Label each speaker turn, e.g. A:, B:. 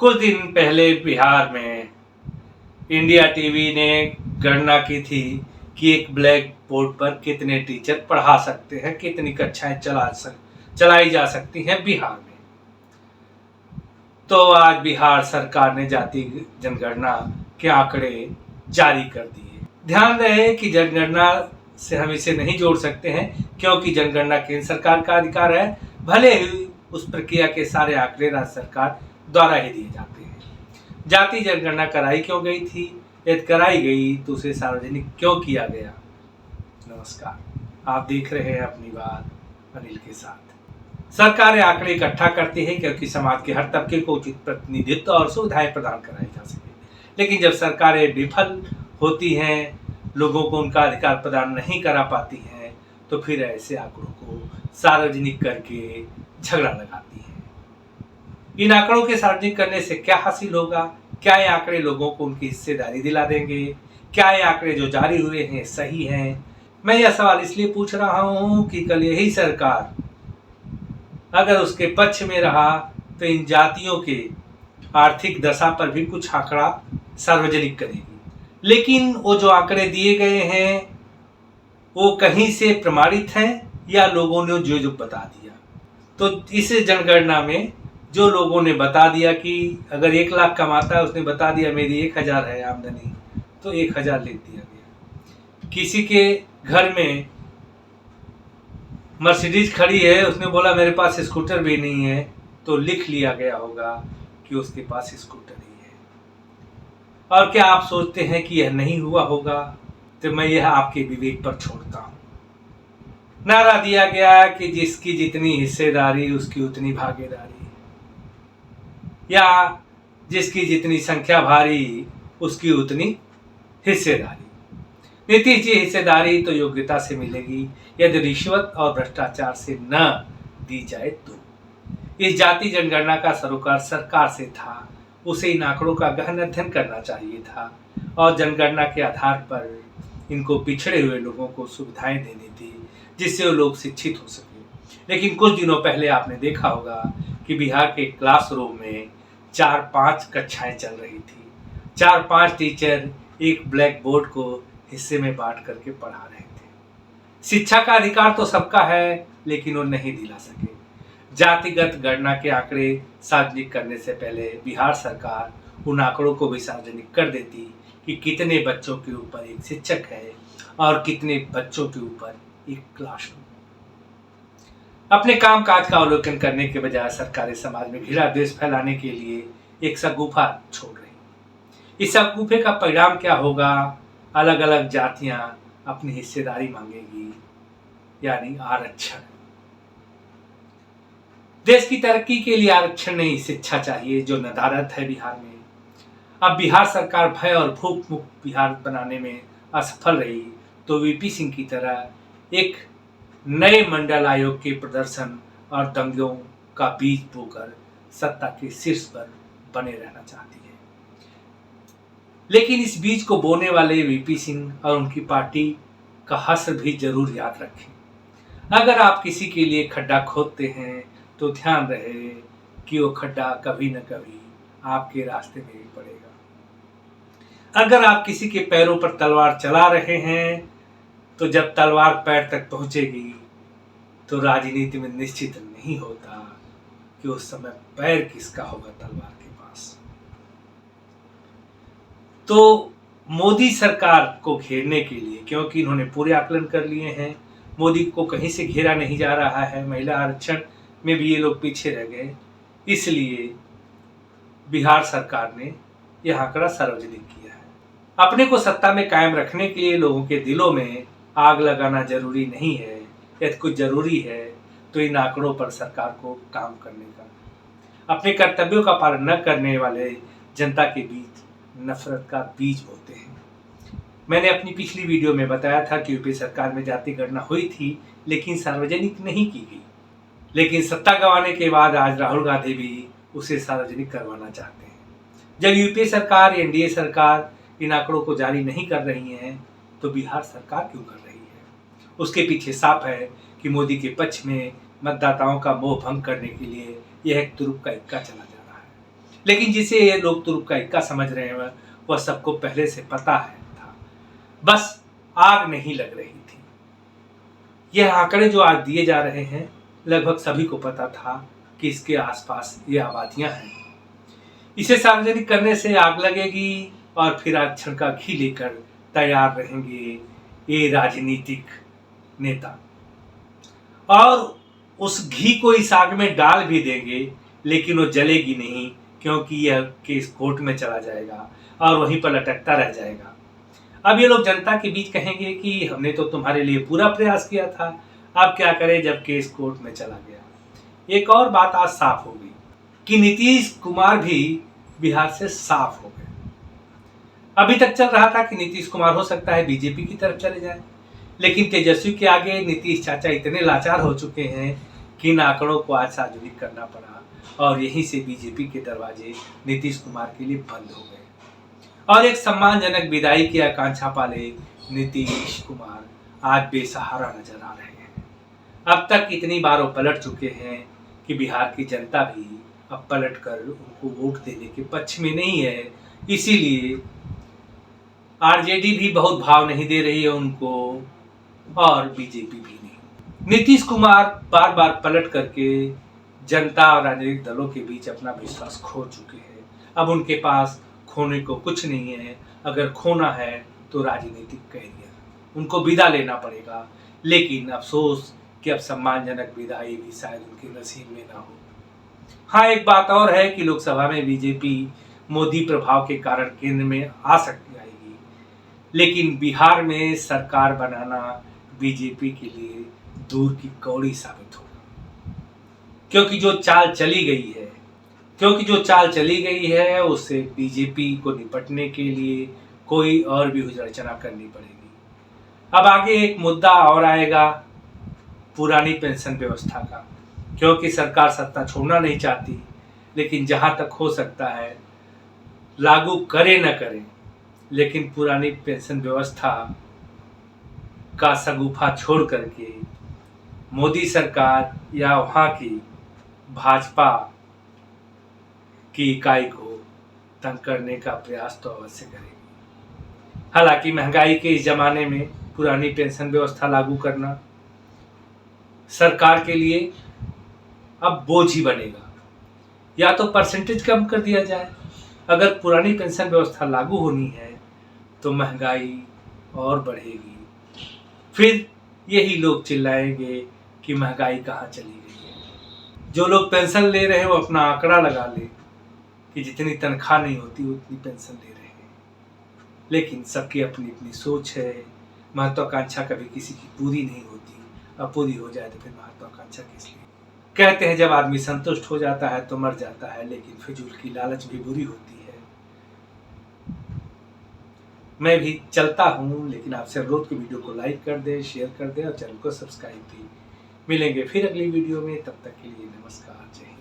A: कुछ दिन पहले बिहार में इंडिया टीवी ने गणना की थी कि एक ब्लैक बोर्ड पर कितने टीचर पढ़ा सकते हैं, कितनी कक्षाएं चलाई जा सकती हैं बिहार में। तो आज बिहार सरकार ने जाति जनगणना के आंकड़े जारी कर दिए। ध्यान रहे कि जनगणना से हम इसे नहीं जोड़ सकते हैं, क्योंकि जनगणना केंद्र सरकार का अधिकार है, भले ही उस प्रक्रिया के सारे आंकड़े राज्य सरकार द्वारा ही दिए जाते हैं। जाति जनगणना कराई क्यों गई थी, यदि कराई गई तो उसे सार्वजनिक क्यों किया गया। नमस्कार, आप देख रहे हैं अपनी बात अनिल के साथ। सरकार आंकड़े इकट्ठा करती है क्योंकि समाज के हर तबके को उचित प्रतिनिधित्व और सुविधाएं प्रदान कराई जा सके। लेकिन जब सरकारें विफल होती हैं, लोगों को उनका अधिकार प्रदान नहीं करा पाती हैं, तो फिर ऐसे आंकड़ों को सार्वजनिक करके झगड़ा लगाती हैं। इन आंकड़ों के सार्वजनिक करने से क्या हासिल होगा? क्या ये आंकड़े लोगों को उनकी हिस्सेदारी दिला देंगे? क्या ये आंकड़े जो जारी हुए हैं सही हैं? मैं यह सवाल इसलिए पूछ रहा हूं कि कल यही सरकार अगर उसके पक्ष में रहा तो इन जातियों के आर्थिक दशा पर भी कुछ आंकड़ा सार्वजनिक करेगी। लेकिन वो जो आंकड़े दिए गए हैं वो कहीं से प्रमाणित हैं या लोगों ने जो बता दिया। तो इस जनगणना में जो लोगों ने बता दिया कि अगर 1 लाख कमाता है, उसने बता दिया मेरी 1000 है आमदनी, तो 1000 लिख दिया गया। किसी के घर में मर्सिडीज खड़ी है, उसने बोला मेरे पास स्कूटर भी नहीं है, तो लिख लिया गया होगा कि उसके पास स्कूटर ही है। और क्या आप सोचते हैं कि यह नहीं हुआ होगा? तो मैं यह आपके विवेक पर छोड़ता हूं। नारा दिया गया कि जिसकी जितनी हिस्सेदारी उसकी उतनी भागीदारी, या जिसकी जितनी संख्या भारी उसकी उतनी हिस्सेदारी। नीतीश जी, हिस्सेदारी तो योग्यता से मिलेगी, यदि रिश्वत और भ्रष्टाचार से न दी जाए तो। इस जाति जनगणना का सरोकार सरकार से था, उसे इन आंकड़ों का गहन अध्ययन करना चाहिए था और जनगणना के आधार पर इनको पिछड़े हुए लोगों को सुविधाएं देनी थी, जिससे वो लोग शिक्षित हो सके। लेकिन कुछ दिनों पहले आपने देखा होगा कि बिहार के क्लासरूम में 4-5 कक्षाएं चल रही थी। 4-5 टीचर एक ब्लैक बोर्ड को हिस्से में बांट करके पढ़ा रहे थे। शिक्षा का अधिकार तो सबका है, लेकिन वो नहीं दिला सके। जातिगत गणना के आंकड़े सार्वजनिक करने से पहले बिहार सरकार उन आंकड़ों को भी सार्वजनिक कर देती कि कितने बच्चों के ऊपर एक शिक्षक है और कितने बच्चों के ऊपर एक क्लासरूम। अपने काम काज का अवलोकन करने के बजाय सरकारें समाज में घृणा द्वेष फैलाने के लिए एक शगुफा छोड़ रही। इस शगुफे का परिणाम क्या होगा? अलग अलग जातियां अपनी हिस्सेदारी मांगेगी, यानी आरक्षण। देश की तरक्की के लिए आरक्षण नहीं, शिक्षा चाहिए, जो नदारद है बिहार में। अब बिहार सरकार भय और भूख मुक्त बिहार बनाने में असफल रही तो वीपी सिंह की तरह एक नए मंडल आयोग के प्रदर्शन और दंगों का बीज बोकर सत्ता के शीर्ष पर बने रहना चाहती है। लेकिन इस बीज को बोने वाले वीपी सिंह और उनकी पार्टी का हश्र भी जरूर याद रखें। अगर आप किसी के लिए खड्डा खोदते हैं तो ध्यान रहे कि वो खड्डा कभी न कभी आपके रास्ते में भी पड़ेगा। अगर आप किसी के पैरों पर तलवार चला रहे हैं तो जब तलवार पैर तक पहुंचेगी तो राजनीति में निश्चित नहीं होता कि उस समय पैर किसका होगा तलवार के पास। तो मोदी सरकार को घेरने के लिए, क्योंकि इन्होंने पूरे आकलन कर लिए हैं, मोदी को कहीं से घेरा नहीं जा रहा है, महिला आरक्षण में भी ये लोग पीछे रह गए, इसलिए बिहार सरकार ने यह आंकड़ा सार्वजनिक किया है। अपने को सत्ता में कायम रखने के लिए लोगों के दिलों में आग लगाना जरूरी नहीं है। यदि कुछ जरूरी है तो इन आंकड़ों पर सरकार को काम करने का। अपने कर्तव्यों का पालन न करने वाले जनता के बीच नफरत का बीज बोते हैं। मैंने अपनी पिछली वीडियो में बताया था कि यूपी सरकार में जाति गणना हुई थी, लेकिन सार्वजनिक नहीं की गई। लेकिन सत्ता गंवाने के बाद आज राहुल गांधी भी उसे सार्वजनिक करवाना चाहते हैं। जब यूपी सरकार, एनडीए सरकार इन आंकड़ों को जारी नहीं कर रही है तो बिहार सरकार क्यों कर रही है? उसके पीछे साफ है कि मोदी के पक्ष में मतदाताओं का मोह भंग करने के लिए यह एक तुरुप का इक्का चला जा रहा है। लेकिन जिसे ये लोग तुरुप का इक्का समझ रहे हैं वह सबको पहले से पता है था, बस आग नहीं लग रही थी। यह आंकड़े जो आज दिए जा रहे हैं लगभग सभी को पता था कि इसके आसपास ये आबादियां हैं। इसे सार्वजनिक करने से आग लगेगी और फिर आज छिड़का घी लेकर तैयार रहेंगे ये राजनीतिक नेता और उस घी को इस आग में डाल भी देंगे, लेकिन वो जलेगी नहीं, क्योंकि यह केस कोर्ट में चला जाएगा और वहीं पर लटकता रह जाएगा। अब ये लोग जनता के बीच कहेंगे कि हमने तो तुम्हारे लिए पूरा प्रयास किया था, अब क्या करें जब केस कोर्ट में चला गया। एक और बात आज साफ हो गई कि नीतीश कुमार भी बिहार से साफ हो गए। अभी तक चल रहा था कि नीतीश कुमार हो सकता है बीजेपी की तरफ चले जाए, लेकिन तेजस्वी के आगे नीतीश चाचा इतने लाचार हो चुके हैं कि इन आंकड़ों को आज सार्वजनिक करना पड़ा और यहीं से बीजेपी के दरवाजे नीतीश कुमार के लिए बंद हो गए और एक सम्मानजनक विदाई की आकांक्षा पाले नीतीश कुमार आज बेसहारा नजर आ रहे हैं। अब तक इतनी बार वो पलट चुके हैं कि बिहार की जनता भी अब पलट कर उनको वोट देने के पक्ष में नहीं है, इसीलिए आरजेडी भी बहुत भाव नहीं दे रही है उनको और बीजेपी भी नहीं। नीतीश कुमार बार बार पलट करके जनता और राजनीतिक दलों के बीच अपना विश्वास खो चुके हैं। अब उनके पास खोने को कुछ नहीं है, अगर खोना है तो राजनीतिक कैरियर, उनको विदा लेना पड़ेगा। लेकिन अफसोस कि अब सम्मानजनक विदाई भी शायद उनके नसीब में ना हो। हाँ, एक बात और है कि लोकसभा में बीजेपी मोदी प्रभाव के कारण केंद्र में आ सकती आएगी, लेकिन बिहार में सरकार बनाना बीजेपी के लिए दूर की कौड़ी साबित होगा, क्योंकि जो चाल चली गई है उससे बीजेपी को निपटने के लिए कोई और भी रचना करनी पड़ेगी। अब आगे एक मुद्दा और आएगा पुरानी पेंशन व्यवस्था का, क्योंकि सरकार सत्ता छोड़ना नहीं चाहती, लेकिन जहां तक हो सकता है लागू करे न करे, लेकिन पुरानी पेंशन व्यवस्था का शगुफा छोड़ करके मोदी सरकार या वहां की भाजपा की इकाई को तंग करने का प्रयास तो अवश्य करेगी। हालांकि महंगाई के इस जमाने में पुरानी पेंशन व्यवस्था लागू करना सरकार के लिए अब बोझ ही बनेगा। या तो परसेंटेज कम कर दिया जाए, अगर पुरानी पेंशन व्यवस्था लागू होनी है तो महंगाई और बढ़ेगी, फिर यही लोग चिल्लाएंगे कि महंगाई कहाँ चली गई है। जो लोग पेंशन ले रहे हैं वो अपना आंकड़ा लगा ले कि जितनी तनख्वाह नहीं होती उतनी पेंशन ले रहे हैं, लेकिन सबकी अपनी अपनी सोच है। महत्वाकांक्षा कभी किसी की पूरी नहीं होती, अब पूरी हो जाए तो फिर महत्वाकांक्षा किस लिए। कहते हैं जब आदमी संतुष्ट हो जाता है तो मर जाता है, लेकिन फिजूल की लालच भी बुरी होती है। मैं भी चलता हूँ, लेकिन आपसे अनुरोध कि वीडियो को लाइक कर दें, शेयर कर दें और चैनल को सब्सक्राइब भी। मिलेंगे फिर अगली वीडियो में, तब तक के लिए नमस्कार, जय हिंद।